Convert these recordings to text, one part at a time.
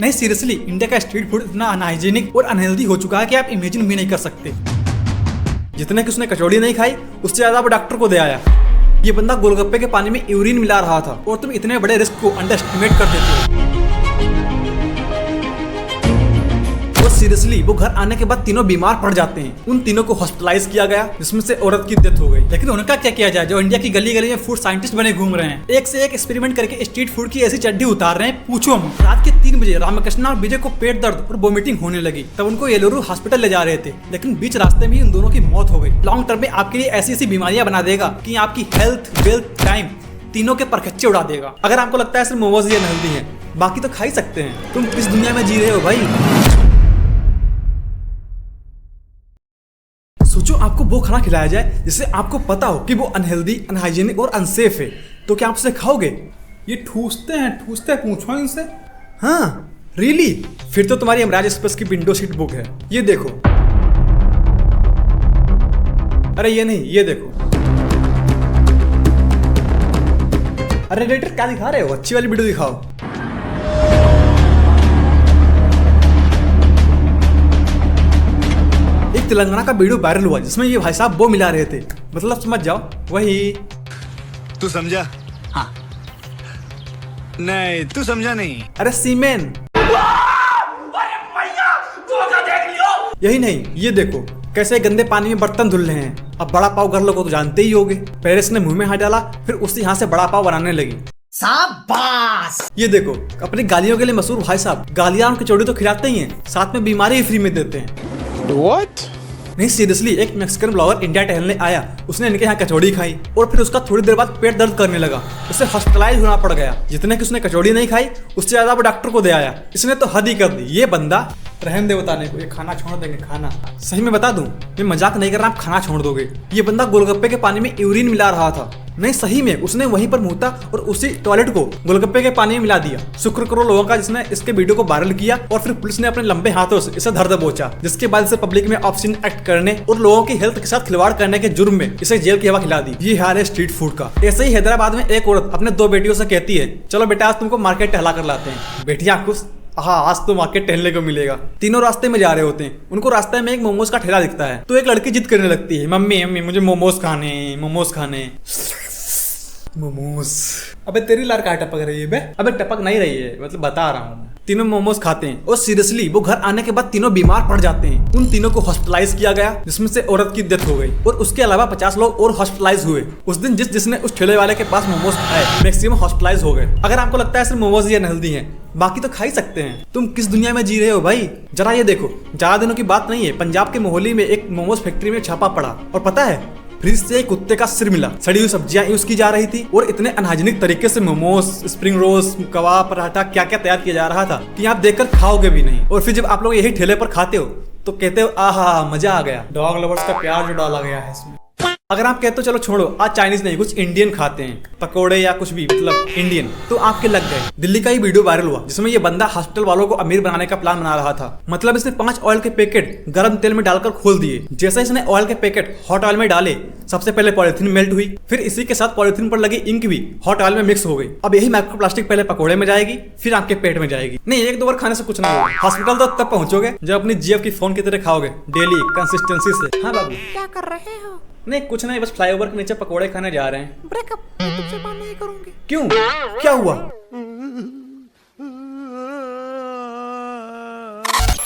नहीं seriously, India का street food इतना अनहाइजीनिक और अनहेल्दी हो चुका है कि आप इमेजिन भी नहीं कर सकते। जितने कि उसने कचौड़ी नहीं खाई, उससे ज्यादा वो डॉक्टर को दे आया। ये बंदा गोलगप्पे के पानी में यूरिन मिला रहा था और तुम इतने बड़े रिस्क को अंडर एस्टिमेट कर देते हो। सीरियसली वो घर आने के बाद तीनों बीमार पड़ जाते हैं। उन तीनों को हॉस्पिटलाइज किया गया, जिसमें से औरत की डेथ हो गई। लेकिन उनका क्या किया जाए जो इंडिया की गली गली में फूड साइंटिस्ट बने घूम रहे हैं, एक से एक एक्सपेरिमेंट करके स्ट्रीट फूड की ऐसी चड्डी उतार रहे हैं पूछो हम। रात के 3 बजे रामकृष्णा और विजय को पेट दर्द और वोमिटिंग होने लगी, तब उनको येलोरू हॉस्पिटल ले जा रहे थे, लेकिन बीच रास्ते में ही उन दोनों की मौत हो गई। लॉन्ग टर्म में आपके लिए ऐसी ऐसी बीमारियां बना देगा कि आपकी हेल्थ, वेल्थ, टाइम तीनों के परखच्चे उड़ा देगा। अगर आपको लगता है सिर्फ मोमोज ये अनहेल्दी है, बाकी तो खा ही सकते हैं। तुम किस दुनिया में जी रहे हो भाई। सोचो आपको वो खाना खिलाया जाए जिससे आपको पता हो कि वो अनहेल्दी, अनहाइजीनिक और अनसेफ है, तो क्या आप उसे खाओगे? ये ठूसते हैं पूछो इनसे। हाँ रियली? फिर तो तुम्हारी यमराज एक्सप्रेस की विंडो सीट बुक है। ये देखो, अरे ये नहीं, ये देखो। अरे रेटर क्या दिखा रहे हो? अच्छी वाली वीडियो दिखाओ। एक तेलंगाना का वीडियो वायरल हुआ जिसमें ये भाई साहब वो मिला रहे थे, मतलब समझ जाओ वही। तू समझा? हाँ। नहीं तू समझा नहीं। अरे सीमेन। यही नहीं, ये देखो कैसे गंदे पानी में बर्तन धुल रहे हैं। अब बड़ा पाव घर लोगों तो जानते ही होगे। पहले इसने मुंह में हाथ डाला, फिर उसी हाथ से बड़ा पाव बनाने लगी। शाबाश। ये देखो अपनी गालियों के लिए मशहूर भाई साहब, गालियां और कचौड़ी तो खिलाते ही हैं, साथ में बीमारी भी फ्री में देते हैं। What? नहीं सीरियसली, एक मैक्सिकन ब्लॉगर इंडिया टहलने आया, उसने इनके यहाँ कचौड़ी खाई और फिर उसका थोड़ी देर बाद पेट दर्द करने लगा, उसे हॉस्पिटलाइज होना पड़ गया। जितने कि उसने कचौड़ी नहीं खाई, उससे ज्यादा वो डॉक्टर को दे आया। इसने तो हद ही कर दी। ये बंदा रहने दे बताने को, ये खाना छोड़ देंगे। खाना सही में बता दूं, मैं मजाक नहीं कर रहा, आप खाना छोड़ दोगे। ये बंदा गोलगप्पे के पानी में यूरिन मिला रहा था। नहीं सही में, उसने वहीं पर मुंहता और उसी टॉयलेट को गोलगप्पे के पानी में मिला दिया। शुक्र करो लोगों का जिसने इसके वीडियो को वायरल किया और फिर पुलिस ने अपने लंबे हाथों से इसे धर दबोचा, जिसके बाद इसे पब्लिक में ऑब्ससीन एक्ट करने और लोगों की हेल्थ के साथ खिलवाड़ करने के जुर्म में इसे जेल की हवा खिला दी। ये हाल है स्ट्रीट फूड का। ऐसे ही हैदराबाद में एक औरत अपने 2 बेटियों से कहती है, चलो बेटा आज तुमको मार्केट टहला कर लाते हैं। बेटियां खुश, हाँ आज तो मार्केट टहलने को मिलेगा। तीनों रास्ते में जा रहे होते हैं, उनको रास्ते में एक मोमोज का ठेला दिखता है, तो एक लड़की जिद करने लगती है, मम्मी मम्मी मुझे मोमोज खाने, मोमोज खाने। मोमोज। अबे तेरी लार कहाँ टपक रही है बे? अबे टपक नहीं रही है, मतलब बता रहा हूँ। तीनों मोमोज खाते हैं और सीरियसली वो घर आने के बाद तीनों बीमार पड़ जाते हैं। उन तीनों को हॉस्पिटलाइज किया गया, जिसमें से औरत की डेथ हो गई और उसके अलावा 50 लोग और हॉस्पिटलाइज हुए। उस दिन जिसने उस ठेले वाले के पास मोमोज खाए, मैक्सिमम हॉस्पिटलाइज हो गए। अगर आपको लगता है सिर्फ मोमोज ये अनहेल्दी है, बाकी तो खा ही सकते हैं। तुम किस दुनिया में जी रहे हो भाई? जरा ये देखो, ज्यादा दिनों की बात नहीं है, पंजाब के मोहाली में एक मोमोज फैक्ट्री में छापा पड़ा और पता है फ्रिज से एक कुत्ते का सिर मिला। सड़ी हुई सब्जियां यूज की जा रही थी और इतने अनहाइजीनिक तरीके से मोमोज, स्प्रिंग रोल्स, कबाब, पराठा क्या क्या तैयार किया जा रहा था कि आप देखकर खाओगे भी नहीं। और फिर जब आप लोग यही ठेले पर खाते हो तो कहते हो आहा मजा आ गया। डॉग लवर्स का प्यार जो डाला गया है इसमें। अगर आप कहते हो चलो छोड़ो आज चाइनीज नहीं कुछ इंडियन खाते हैं, पकोड़े या कुछ भी मतलब इंडियन, तो आपके लग गए। दिल्ली का ही वीडियो वायरल हुआ जिसमें ये बंदा हॉस्पिटल वालों को अमीर बनाने का प्लान बना रहा था। मतलब इसने 5 ऑयल के पैकेट गर्म तेल में डालकर खोल दिए। जैसे इसने ऑयल के पैकेट हॉट ऑयल में डाले, सबसे पहले पॉलिथीन मेल्ट हुई, फिर इसी के साथ पॉलिथीन पर लगी इंक भी हॉट ऑयल में मिक्स हो गई। अब यही माइक्रोप्लास्टिक पहले पकोड़े में जाएगी, फिर आपके पेट में जाएगी। नहीं 1-2 बार खाने से कुछ नहीं होगा, हॉस्पिटल तो तब पहुंचोगे जब अपनी जीएफ की फोन की तरह खाओगे डेली कंसिस्टेंसी से। हाँ बाबू क्या कर रहे हो? नहीं कुछ नहीं, बस फ्लाईओवर के नीचे पकोड़े खाने जा रहे हैं। ब्रेकअप, मैं तुमसे बात नहीं करूंगी। क्यों? क्या हुआ?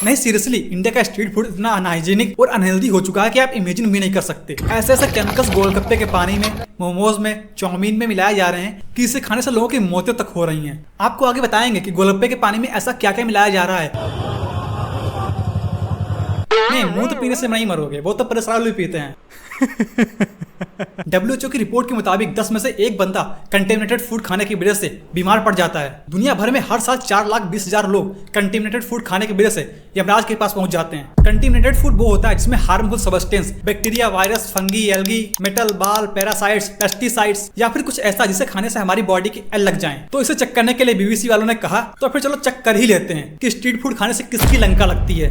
नहीं सीरियसली, इंडिया का स्ट्रीट फूड इतना अनहाइजीनिक और अनहेल्दी हो चुका है कि आप इमेजिन भी नहीं कर सकते। ऐसे ऐसे केमिकल्स गोलगप्पे के पानी में, मोमोज में, चाउमीन में मिलाए जा रहे हैं कि इसे खाने से लोगों की मौतें तक हो रही हैं। आपको आगे बताएंगे कि गोलगप्पे के पानी में ऐसा क्या क्या मिलाया जा रहा है। नहीं मुंह तो पीने से नहीं मरोगे, वो तो परेशान भी पीते हैं। WHO की रिपोर्ट के मुताबिक 10 में से 1 बंदा कंटेमिनेटेड फूड खाने की वजह से बीमार पड़ जाता है। दुनिया भर में हर साल 4,20,000 लोग कंटेमिनेटेड फूड खाने की वजह से यमराज के पास पहुंच जाते हैं। कंटेमिनेटेड फूड वो होता है जिसमें harmful substance, bacteria, virus, fungi, algae, metal, बाल, पैरासाइट्स, पेस्टिसाइड्स या फिर कुछ ऐसा जिसे खाने से हमारी बॉडी की एल लग जाए। तो इसे चेक करने के लिए BBC वालों ने कहा तो फिर चलो चेक कर ही लेते हैं कि स्ट्रीट फूड खाने से किसकी लंका लगती है।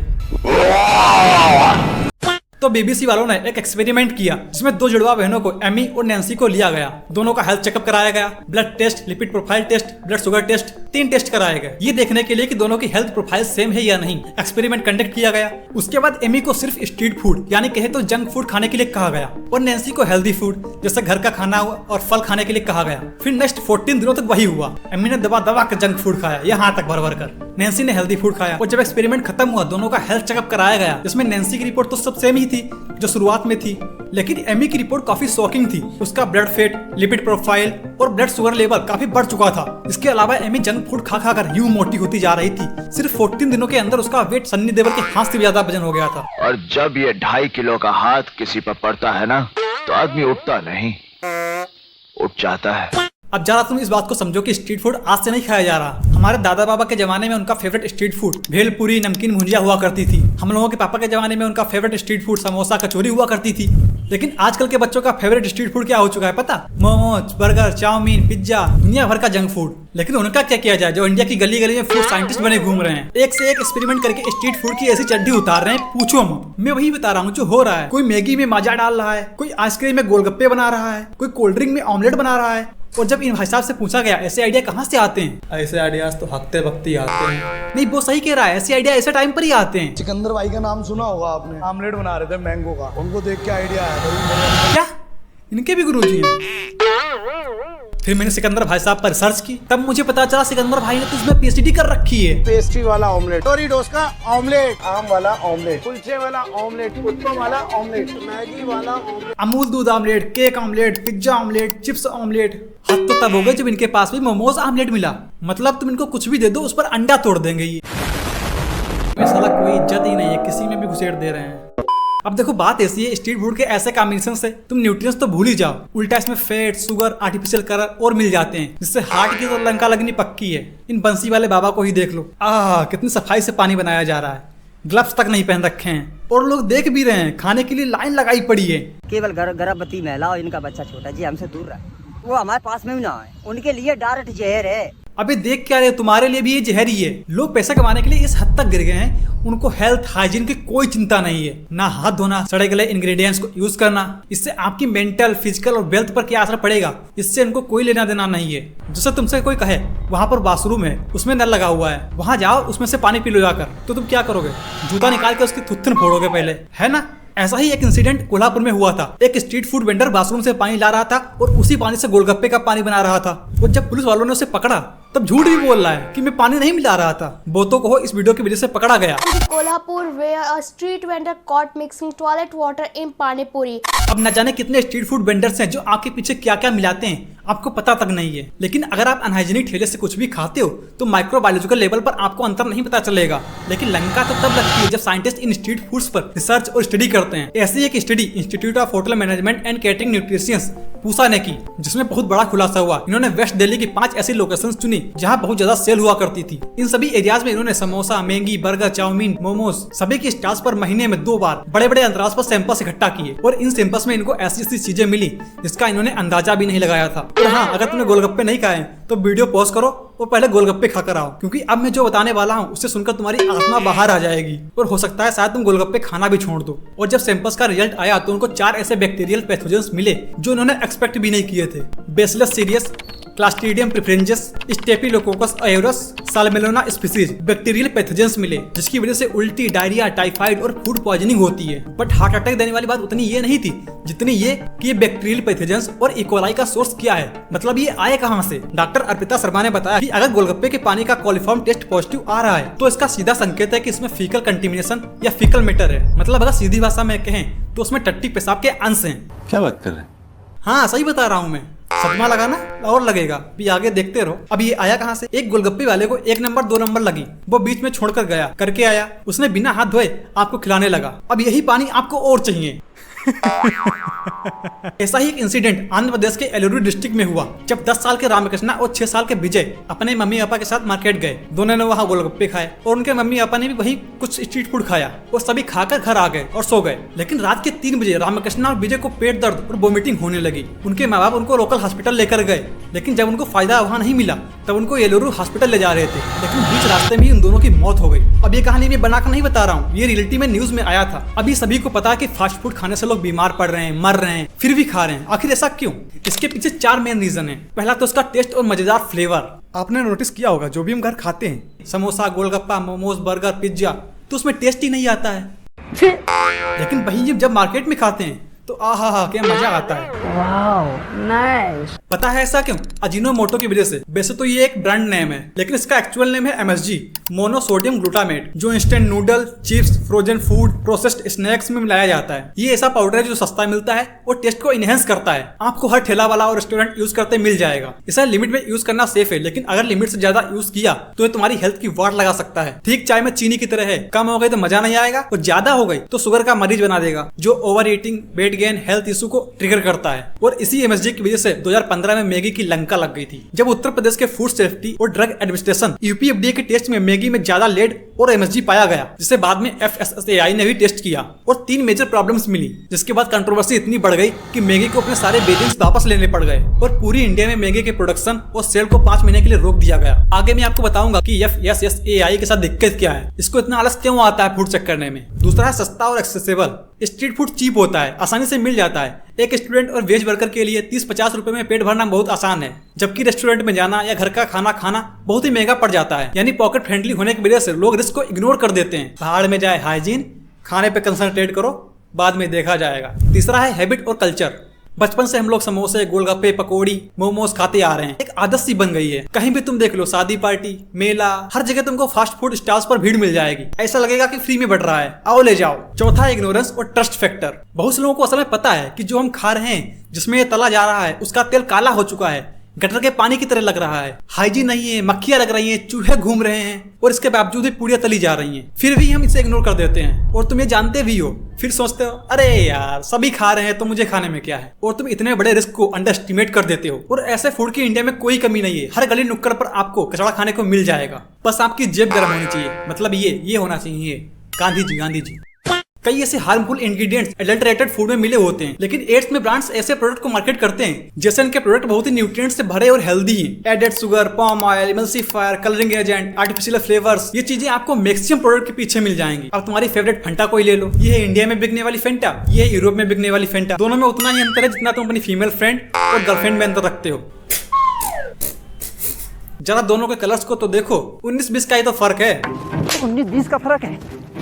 तो बीबीसी वालों ने एक एक्सपेरिमेंट किया जिसमें दो जुड़वा बहनों को एमी और नैन्सी को लिया गया। दोनों का हेल्थ चेकअप कराया गया, blood test, lipid profile test, blood sugar test, 3 test कराए गए ये देखने के लिए कि दोनों की हेल्थ प्रोफाइल सेम है या नहीं। एक्सपेरिमेंट कंडक्ट किया गया। उसके बाद एमी को सिर्फ स्ट्रीट फूड यानी कहे तो जंक फूड खाने के लिए कहा गया और नैन्सी को हेल्दी फूड जैसे घर का खाना हुआ और फल खाने के लिए कहा गया। फिर नेक्स्ट 14 दिनों तक वही हुआ। एमी ने दबा दबा कर जंक फूड खाया यहाँ तक भर भर कर। नैन्सी ने हेल्दी फूड खाया और जब एक्सपेरिमेंट खत्म हुआ दोनों का हेल्थ चेकअप कराया गया जिसमें नैन्सी की रिपोर्ट तो सब सेम ही थी जो शुरुआत में थी, लेकिन एमी की रिपोर्ट काफी शॉकिंग थी। उसका ब्लड फेट, लिपिड प्रोफाइल और ब्लड शुगर लेवल काफी बढ़ चुका था। इसके अलावा एमी जंक फूड खा खा कर यूं मोटी होती जा रही थी। सिर्फ 14 दिनों के अंदर उसका वेट सन्नी देओल के हाथ से भी ज्यादा वजन हो गया था। और जब ये 2.5 किलो का हाथ किसी पर पड़ता है ना तो आदमी उठता नहीं, उठ जाता है। अब जरा तुम इस बात को समझो कि स्ट्रीट फूड आज से नहीं खाया जा रहा। हमारे दादा बाबा के जमाने में उनका फेवरेट स्ट्रीट फूड भेलपुरी, नमकीन, भुंजिया हुआ करती थी। हम लोगों के पापा के जमाने में उनका फेवरेट स्ट्रीट फूड समोसा, कचौरी हुआ करती थी। लेकिन आजकल के बच्चों का फेवरेट स्ट्रीट फूड क्या हो चुका है पता? मोमोज, बर्गर, चाउमीन, पिज्जा, दुनिया भर का जंक फूड। लेकिन उनका क्या किया जाए जो इंडिया की गली गली में फूड साइंटिस्ट बने घूम रहे हैं, एक से एक एक्सपेरिमेंट करके स्ट्रीट फूड की ऐसी चड्डी उतार रहे हैं पूछो मत। मैं वही बता रहा हूँ जो हो रहा है। कोई मैगी में माजा डाल रहा है, कोई आइसक्रीम में गोलगप्पे बना रहा है, कोई कोल्ड ड्रिंक में ऑमलेट बना रहा है। और जब इन भाई साहब से पूछा गया ऐसे आइडिया कहाँ से आते हैं, ऐसे आइडियाज तो हफ्ते वक्त ही आते हैं। नहीं वो सही कह रहा है, ऐसे आइडिया ऐसे टाइम पर ही आते हैं। सिकंदर भाई का नाम सुना होगा आपने, आमलेट बना रहे थे मैंगो का, उनको देख के आइडिया आया। क्या इनके भी गुरुजी हैं? फिर मैंने सिकंदर भाई साहब पर रिसर्च की, तब मुझे पता चला सिकंदर भाई ने तो इसमें पीएचडी कर रखी है। पेस्ट्री वाला ऑमलेट, डोरिटोस का ऑमलेट, आम वाला ऑमलेट, कुलचे वाला ऑमलेट, कुत्तों वाला ऑमलेट, मैगी वाला ऑमलेट, अमूल दूध omelette, cake omelette, pizza omelette, chips omelette. हद तो तब हो गए जब इनके पास भी मोमोज ऑमलेट मिला। मतलब तुम इनको कुछ भी दे दो उस पर अंडा तोड़ देंगे ये। साला कोई इज्जत ही नहीं है, किसी में भी घुसेड़ दे रहे हैं। अब देखो बात ऐसी है, स्ट्रीट फूड के ऐसे कॉम्बिनेशन से तुम न्यूट्रिएंट्स तो भूल ही जाओ, उल्टा इसमें फैट, शुगर, आर्टिफिशियल कलर और मिल जाते हैं जिससे हार्ट की तो लंका लगनी पक्की है। इन बंसी वाले बाबा को ही देख लो, कितनी सफाई से पानी बनाया जा रहा है, ग्लव्स तक नहीं पहन रखे हैं और लोग देख भी रहे हैं, खाने के लिए लाइन लगाई पड़ी है। केवल गर्भवती महिला और इनका बच्चा छोटा जी हमसे दूर रहे, वो हमारे पास में भी ना आए, उनके लिए डायरेक्ट जहर है। अबे देख क्या रहे, तुम्हारे लिए भी ये जहरी है। लोग पैसा कमाने के लिए इस हद तक गिर गए हैं, उनको हेल्थ हाइजीन की कोई चिंता नहीं है। ना हाथ धोना, सड़े गले इंग्रेडिएंट्स को यूज करना, इससे आपकी मेंटल, फिजिकल और वेल्थ पर क्या असर पड़ेगा इससे इनको कोई लेना देना नहीं है। जैसे तुमसे कोई कहे वहाँ पर बाथरूम है, उसमें नल लगा हुआ है, वहाँ जाओ उसमें से पानी पी लो जाकर, तो तुम क्या करोगे? जूता निकाल के उसकी थुत्थन फोड़ोगे पहले, है ना? ऐसा ही एक इंसिडेंट कोल्हापुर में हुआ था। एक स्ट्रीट फूड वेंडर बाथरूम से पानी ला रहा था और उसी पानी से गोलगप्पे का पानी बना रहा था। और जब पुलिस वालों ने उसे पकड़ा तब झूठ भी बोल रहा है कि मैं पानी नहीं मिला रहा था। बहुतों को इस वीडियो की वजह से पकड़ा गया। Kolhapur where a street vendor caught mixing toilet water in pani puri। अब न जाने कितने स्ट्रीट फूड वेंडर्स हैं जो आपके पीछे क्या क्या मिलाते हैं आपको पता तक नहीं है। लेकिन अगर आप अनहाइजीनिक ठेले से कुछ भी खाते हो तो माइक्रोबायोलॉजिकल लेवल पर आपको अंतर नहीं पता चलेगा। लेकिन लंका तो तब लगती है जब साइंटिस्ट इन स्ट्रीट फूड्स पर रिसर्च और स्टडी करते हैं। ऐसी एक study institute of hotel management and catering nutritionists Pusa ने की, जिसमें बहुत बड़ा खुलासा हुआ। इन्होंने वेस्ट दिल्ली की 5 ऐसी लोकेशंस चुनी जहां बहुत ज्यादा सेल हुआ करती थी। इन सभी एरियाज में इन्होंने samosa, Maggi, burger, chow mein, momos सभी की स्टॉल्स पर महीने में 2 बार बड़े बड़े अंतराल पर सैंपल्स इकट्ठा किए और इन सैंपल्स में इनको ऐसी ऐसी चीजें मिली जिसका इन्होंने अंदाजा भी नहीं लगाया था। और हाँ, अगर तुमने गोलगप्पे नहीं खाए तो वीडियो पॉज करो और पहले गोलगप्पे खाकर आओ, क्योंकि अब मैं जो बताने वाला हूँ उससे सुनकर तुम्हारी आत्मा बाहर आ जाएगी और हो सकता है शायद तुम गोलगप्पे खाना भी छोड़ दो। और जब सैंपल्स का रिजल्ट आया तो उनको 4 ऐसे बैक्टीरियल पैथोजेंस मिले जो उन्होंने एक्सपेक्ट भी नहीं किए थे। Bacillus cereus, clostridium perfringens, staphylococcus aureus, salmonella species bacterial pathogens मिले जिसकी वजह से उल्टी, डायरिया, टाइफाइड और फूड पॉइजनिंग होती है। बट हार्ट अटैक देने वाली बात उतनी ये नहीं थी जितनी ये कि ये बैक्टीरियल पैथोजेंस और इकोलाई का सोर्स क्या है, मतलब ये आए कहां से। डॉक्टर अर्पिता शर्मा ने बताया कि अगर गोलगप्पे के पानी का कॉलिफॉर्म टेस्ट पॉजिटिव आ रहा है तो इसका सीधा संकेत है कि इसमें फीकल कंटेमिनेशन या फीकल मैटर है। मतलब अगर सीधी भाषा में कहें तो उसमें टट्टी पेशाब के अंश हैं। क्या बात कर रहे हैं? हाँ सही बता रहा हूँ मैं। सदमा लगा ना और लगेगा, भी आगे देखते रहो। अब ये आया कहाँ से? एक गोलगप्पे वाले को 1 नंबर 2 नंबर लगी, वो बीच में छोड़कर गया, करके आया, उसने बिना हाथ धोए आपको खिलाने लगा। अब यही पानी आपको और चाहिए। ऐसा ही एक इंसिडेंट आंध्र प्रदेश के एलुरु डिस्ट्रिक्ट में हुआ, जब 10 साल के रामकृष्णा और 6 साल के विजय अपने मम्मी पापा के साथ मार्केट गए। दोनों ने वहाँ गोलगप्पे खाए और उनके मम्मी पापा ने भी वही कुछ स्ट्रीट फूड खाया और सभी खाकर घर आ गए और सो गए। लेकिन रात के 3 बजे रामकृष्णा और विजय को पेट दर्द और वोमिटिंग होने लगी। उनके माँ बाप उनको लोकल हॉस्पिटल लेकर गए, लेकिन जब उनको फायदा वहाँ नहीं मिला तब उनको एलुरु हॉस्पिटल ले जा रहे थे, लेकिन बीच रास्ते में ही उन दोनों की मौत हो गई। अब ये कहानी मैं बनाकर नहीं बता रहा हूँ, ये रियलिटी में न्यूज में आया था। अभी सभी को पता है कि फास्ट फूड खाने से लोग बीमार पड़ रहे हैं, मर रहे हैं, फिर भी खा रहे हैं। आखिर ऐसा क्यों? इसके पीछे 4 मेन रीजन है। पहला तो उसका टेस्ट और मजेदार फ्लेवर। आपने नोटिस किया होगा जो भी हम घर खाते हैं, समोसा, गोलगप्पा, मोमोज, बर्गर, पिज्जा, तो उसमें टेस्ट ही नहीं आता है। लेकिन वही जब मार्केट में खाते हैं तो आहा क्या मजा आता है। पता है ऐसा क्यों? अजीनोमोटो की वजह से। वैसे तो ये एक ब्रांड नेम है, लेकिन इसका एक्चुअल नेम है MSG, मोनोसोडियम ग्लूटामेट, जो instant noodle, chips, frozen food, processed snacks में मिलाया जाता है। ये ऐसा पाउडर है जो सस्ता मिलता है और टेस्ट को इनहेंस करता है। आपको हर ठेला वाला और रेस्टोरेंट यूज करते मिल जाएगा। इसे लिमिट में यूज करना सेफ है, लेकिन अगर लिमिट से ज्यादा यूज किया तो ये तुम्हारी हेल्थ की वाट लगा सकता है। ठीक चाय में चीनी की तरह है, कम हो गई तो मजा नहीं आएगा और ज्यादा हो गई तो शुगर का मरीज बना देगा, जो over eating, weight gain, health issue को ट्रिगर करता है। और इसी MSG की वजह से 2015 में मैगी की लंका लग गई थी, जब उत्तर प्रदेश के फूड सेफ्टी और ड्रग एडमिनिस्ट्रेशन UPFDA के टेस्ट में मैगी में ज्यादा लेड और MSG पाया गया, जिसे बाद में FSSAI ने भी टेस्ट किया और 3 मेजर प्रॉब्लम्स मिली, जिसके बाद कंट्रोवर्सी इतनी बढ़ गई कि मैगी को अपने सारे वेरिएंट्स वापस लेने पड़ गए और पूरी इंडिया में मैगी के प्रोडक्शन और सेल को 5 महीने के लिए रोक दिया गया। आगे मैं आपको बताऊंगा कि FSSAI के साथ दिक्कत क्या है, इसको इतना आलस क्यों आता है फूड चेक करने में। दूसरा है सस्ता और एक्सेसिबल। स्ट्रीट फूड चीप होता है, आसानी से मिल जाता है। एक स्टूडेंट और वेज वर्कर के लिए 30-50 रुपए में पेट भरना बहुत आसान है, जबकि रेस्टोरेंट में जाना या घर का खाना खाना बहुत ही महंगा पड़ जाता है। यानी पॉकेट फ्रेंडली होने की वजह से लोग रिस्क को इग्नोर कर देते हैं। पहाड़ में जाए हाइजीन, खाने पे कंसंट्रेट करो, बाद में देखा जाएगा। तीसरा है हैबिट और कल्चर। बचपन से हम लोग समोसे, गोलगप्पे, पकौड़ी, मोमोज खाते आ रहे हैं, एक आदत सी बन गई है। कहीं भी तुम देख लो, शादी पार्टी, मेला, हर जगह तुमको फास्ट फूड स्टॉल्स पर भीड़ मिल जाएगी। ऐसा लगेगा कि फ्री में बढ़ रहा है, आओ ले जाओ। चौथा है इग्नोरेंस और ट्रस्ट फैक्टर। बहुत से लोगों को असल में पता है कि जो हम खा रहे हैं, जिसमें ये तला जा रहा है, उसका तेल काला हो चुका है, गटर के पानी की तरह लग रहा है, हाइजीन नहीं है, मक्खियां लग रही हैं, चूहे घूम रहे हैं और इसके बावजूद भी पूड़ियां तली जा रही हैं। फिर भी हम इसे इग्नोर कर देते हैं और तुम ये जानते भी हो, फिर सोचते हो अरे यार सभी खा रहे हैं तो मुझे खाने में क्या है, और तुम इतने बड़े रिस्क को अंडर एस्टिमेट कर देते हो। और ऐसे फूड की इंडिया में कोई कमी नहीं है, हर गली नुक्कड़ पर आपको कचड़ा खाने को मिल जाएगा। बस आपकी जेब गर्म होनी चाहिए, मतलब ये होना चाहिए। गांधी जी। कई ऐसे हार्मफुल इंग्रेडिएंट्स एडल्टरेटेड फूड में मिले होते हैं, लेकिन एड्स में ब्रांड्स ऐसे प्रोडक्ट को मार्केट करते हैं जैसे इनके प्रोडक्ट बहुत ही न्यूट्रिएंट्स से भरे और हेल्दी हैं। Added sugar, palm oil, emulsifier, colouring agent, artificial flavours, ये चीजें आपको मैक्सिमम प्रोडक्ट के पीछे मिल जाएंगी। अब तुम्हारी फेवरेट फंटा कोई ले लो, ये है इंडिया में बिकने वाली फेंटा, ये है यूरोप में बिकने वाली फेंटा। दोनों में उतना ही अंतर है जितना तुम अपनी फीमेल फ्रेंड और गर्लफ्रेंड में अंतर रखते हो। जरा दोनों के कलर्स को तो देखो, 19-20 का ही तो फर्क है। 19-20 का फर्क है,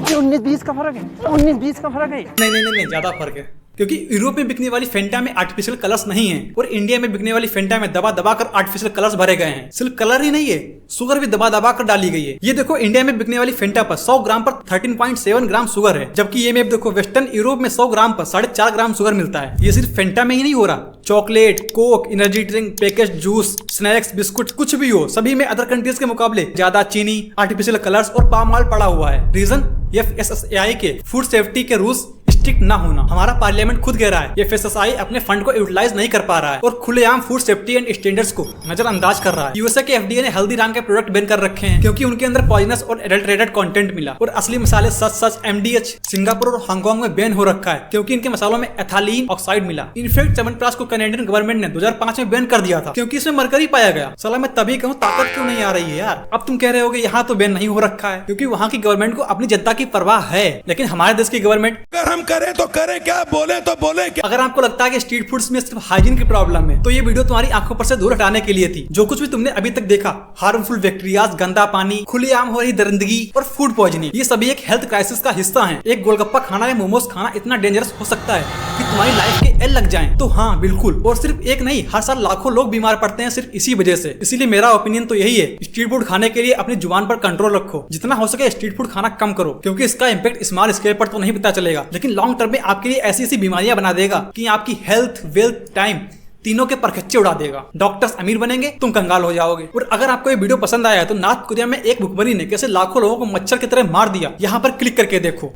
19-20 का फर्क है, 19-20 का फर्क है। नहीं, ज्यादा फर्क है, क्योंकि यूरोप में बिकने वाली फेंटा में आर्टिफिशियल कलर्स नहीं है और इंडिया में बिकने वाली फेंटा में दबा दबा कर आर्टिफिशियल कलर्स भरे गए हैं। सिर्फ कलर ही नहीं है, शुगर भी दबा दबा कर डाली गई है। ये देखो, इंडिया में बिकने वाली फेंटा पर 100 ग्राम पर 13.7 ग्राम शुगर है, जबकि ये में देखो वेस्टर्न यूरोप में 100 ग्राम पर 4.5 ग्राम शुगर मिलता है। ये सिर्फ फेंटा में ही नहीं हो रहा, chocolate, Coke, energy drink, package juice, snacks, biscuit, कुछ भी हो, सभी में अदर कंट्रीज के मुकाबले ज्यादा चीनी, आर्टिफिशियल कलर्स और पाम ऑयल पड़ा हुआ है। रीजन FSSAI के फूड सेफ्टी के रूल्स स्ट्रिक्ट ना होना। हमारा पार्लियामेंट खुद कह रहा है FSSAI अपने फंड को यूटिलाइज नहीं कर पा रहा है और खुलेआम फूड सेफ्टी एंड स्टैंडर्ड्स को नजरअंदाज कर रहा है। USA के FDA ने हल्दीराम के प्रोडक्ट बैन कर रखे हैं क्योंकि उनके अंदर पॉइजनस और एडल्टरेटेड कंटेंट मिला, और असली मसाले सच MDH सिंगापुर और हांगकांग में बैन हो रखा है क्योंकि इनके मसालों में एथालीन ऑक्साइड मिला। इनफैक्ट च्यवनप्राश को कैनेडियन गवर्नमेंट ने 2005 में बैन कर दिया था क्योंकि इसमें मरकरी पाया गया। साला मैं तभी कहूँ ताकत क्यों नहीं आ रही है यार। अब तुम कह रहे हो यहाँ तो बैन नहीं हो रखा है क्योंकि वहाँ की गवर्नमेंट को अपनी जनता की परवाह है, लेकिन हमारे देश की गवर्नमेंट अगर हम करें तो करें क्या, बोले तो बोले क्या। अगर आपको लगता है कि स्ट्रीट फूड्स में सिर्फ हाइजीन की प्रॉब्लम है तो ये वीडियो तुम्हारी आंखों पर से दूर हटाने के लिए थी। जो कुछ भी तुमने अभी तक देखा, हार्मफुल बैक्टीरियाज, गंदा पानी, खुलेआम हो रही दरिंदगी और फूड पॉइजनिंग, ये सभी एक हेल्थ क्राइसिस का हिस्सा है। एक गोलगप्पा खाना या मोमोज खाना इतना डेंजरस हो सकता है कि तुम्हारी लाइफ के एल लग जाएं। तो हाँ बिल्कुल, और सिर्फ एक नहीं, हर साल लाखों लोग बीमार पड़ते हैं सिर्फ इसी वजह से। इसीलिए मेरा ओपिनियन तो यही है, स्ट्रीट फूड खाने के लिए अपनी जुबान पर कंट्रोल रखो, जितना हो सके स्ट्रीट फूड खाना कम करो, क्योंकि इसका इम्पैक्ट स्मॉल स्केल पर तो नहीं पता चलेगा, लेकिन लॉन्ग टर्म में आपके लिए ऐसी ऐसी बीमारियां बना देगा कि आपकी हेल्थ, वेल्थ, टाइम तीनों के परखच्चे उड़ा देगा। डॉक्टर्स अमीर बनेंगे, तुम कंगाल हो जाओगे। और अगर आपको ये वीडियो पसंद आया तो नॉर्थ कोरिया में एक भुखमरी ने कैसे लाखों लोगों को मच्छर की तरह मार दिया, यहाँ पर क्लिक करके देखो।